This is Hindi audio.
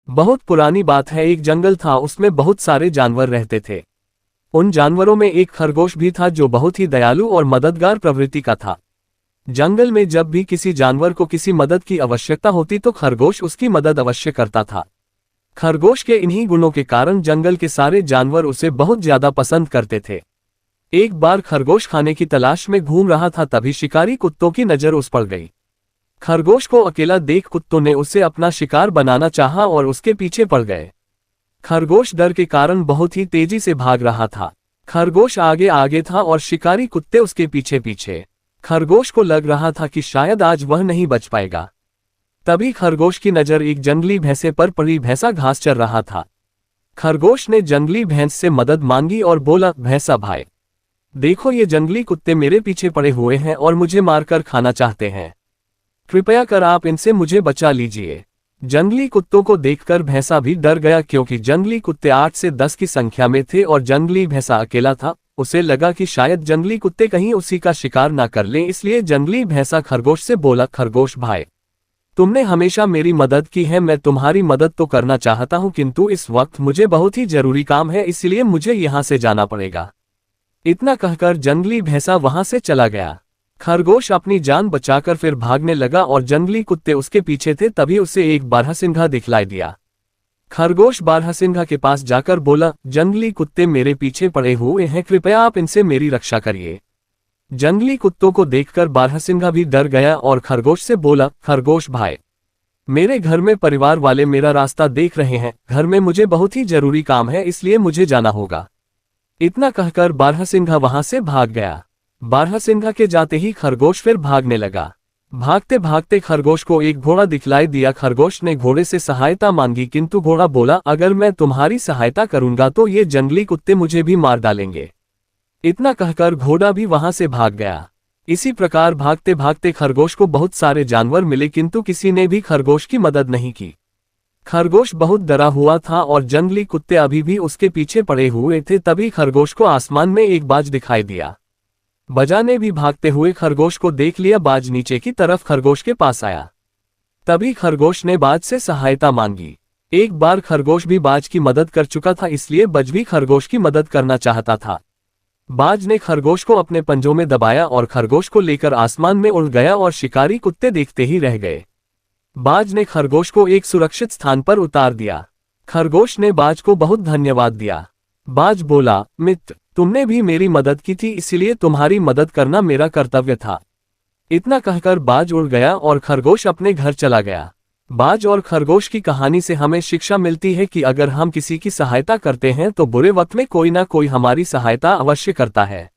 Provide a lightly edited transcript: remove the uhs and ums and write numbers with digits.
बहुत पुरानी बात है, एक जंगल था, उसमें बहुत सारे जानवर रहते थे। उन जानवरों में एक खरगोश भी था जो बहुत ही दयालु और मददगार प्रवृत्ति का था। जंगल में जब भी किसी जानवर को किसी मदद की आवश्यकता होती तो खरगोश उसकी मदद अवश्य करता था। खरगोश के इन्हीं गुणों के कारण जंगल के सारे जानवर उसे बहुत ज्यादा पसंद करते थे। एक बार खरगोश खाने की तलाश में घूम रहा था, तभी शिकारी कुत्तों की नजर उस पर गई। खरगोश को अकेला देख कुत्तों ने उसे अपना शिकार बनाना चाहा और उसके पीछे पड़ गए। खरगोश डर के कारण बहुत ही तेजी से भाग रहा था। खरगोश आगे आगे था और शिकारी कुत्ते उसके पीछे पीछे। खरगोश को लग रहा था कि शायद आज वह नहीं बच पाएगा। तभी खरगोश की नजर एक जंगली भैंसे पर पड़ी। भैंसा घास चर रहा था। खरगोश ने जंगली भैंस से मदद मांगी और बोला, भैंसा भाई, देखो ये जंगली कुत्ते मेरे पीछे पड़े हुए हैं और मुझे मारकर खाना चाहते हैं। कृपया कर आप इनसे मुझे बचा लीजिए। जंगली कुत्तों को देखकर भैंसा भी डर गया, क्योंकि जंगली कुत्ते 8 से 10 की संख्या में थे और जंगली भैंसा अकेला था। उसे लगा कि शायद जंगली कुत्ते कहीं उसी का शिकार ना कर लें, इसलिए जंगली भैंसा खरगोश से बोला, खरगोश भाई, तुमने हमेशा मेरी मदद की है, मैं तुम्हारी मदद तो करना चाहता हूं, किंतु इस वक्त मुझे बहुत ही जरूरी काम है, इसलिए मुझे यहां से जाना पड़ेगा। इतना कहकर जंगली भैंसा वहां से चला गया। खरगोश अपनी जान बचाकर फिर भागने लगा और जंगली कुत्ते उसके पीछे थे। तभी उसे एक बारहसिंघा दिखलाई दिया। खरगोश बारहसिंघा के पास जाकर बोला, जंगली कुत्ते मेरे पीछे पड़े हुए हैं, कृपया आप इनसे मेरी रक्षा करिए। जंगली कुत्तों को देखकर बारहसिंघा भी डर गया और खरगोश से बोला, खरगोश भाई, मेरे घर में परिवार वाले मेरा रास्ता देख रहे हैं, घर में मुझे बहुत ही जरूरी काम है, इसलिए मुझे जाना होगा। इतना कहकर बारहसिंघा वहां से भाग गया। बारहसिंघा के जाते ही खरगोश फिर भागने लगा। भागते भागते खरगोश को एक घोड़ा दिखलाई दिया। खरगोश ने घोड़े से सहायता मांगी, किंतु घोड़ा बोला, अगर मैं तुम्हारी सहायता करूंगा तो ये जंगली कुत्ते मुझे भी मार डालेंगे। इतना कहकर घोड़ा भी वहां से भाग गया। इसी प्रकार भागते भागते खरगोश को बहुत सारे जानवर मिले, किंतु किसी ने भी खरगोश की मदद नहीं की। खरगोश बहुत डरा हुआ था और जंगली कुत्ते अभी भी उसके पीछे पड़े हुए थे। तभी खरगोश को आसमान में एक बाज दिखाई दिया। बाजा ने भी भागते हुए खरगोश को देख लिया। बाज नीचे की तरफ खरगोश के पास आया। तभी खरगोश ने बाज से सहायता मांगी। एक बार खरगोश भी बाज की मदद कर चुका था, इसलिए बाज भी खरगोश की मदद करना चाहता था। बाज ने खरगोश को अपने पंजों में दबाया और खरगोश को लेकर आसमान में उड़ गया और शिकारी कुत्ते देखते ही रह गए। बाज ने खरगोश को एक सुरक्षित स्थान पर उतार दिया। खरगोश ने बाज को बहुत धन्यवाद दिया। बाज बोला, मित्र, तुमने भी मेरी मदद की थी, इसलिए तुम्हारी मदद करना मेरा कर्तव्य था। इतना कहकर बाज उड़ गया और खरगोश अपने घर चला गया। बाज और खरगोश की कहानी से हमें शिक्षा मिलती है कि अगर हम किसी की सहायता करते हैं तो बुरे वक्त में कोई ना कोई हमारी सहायता अवश्य करता है।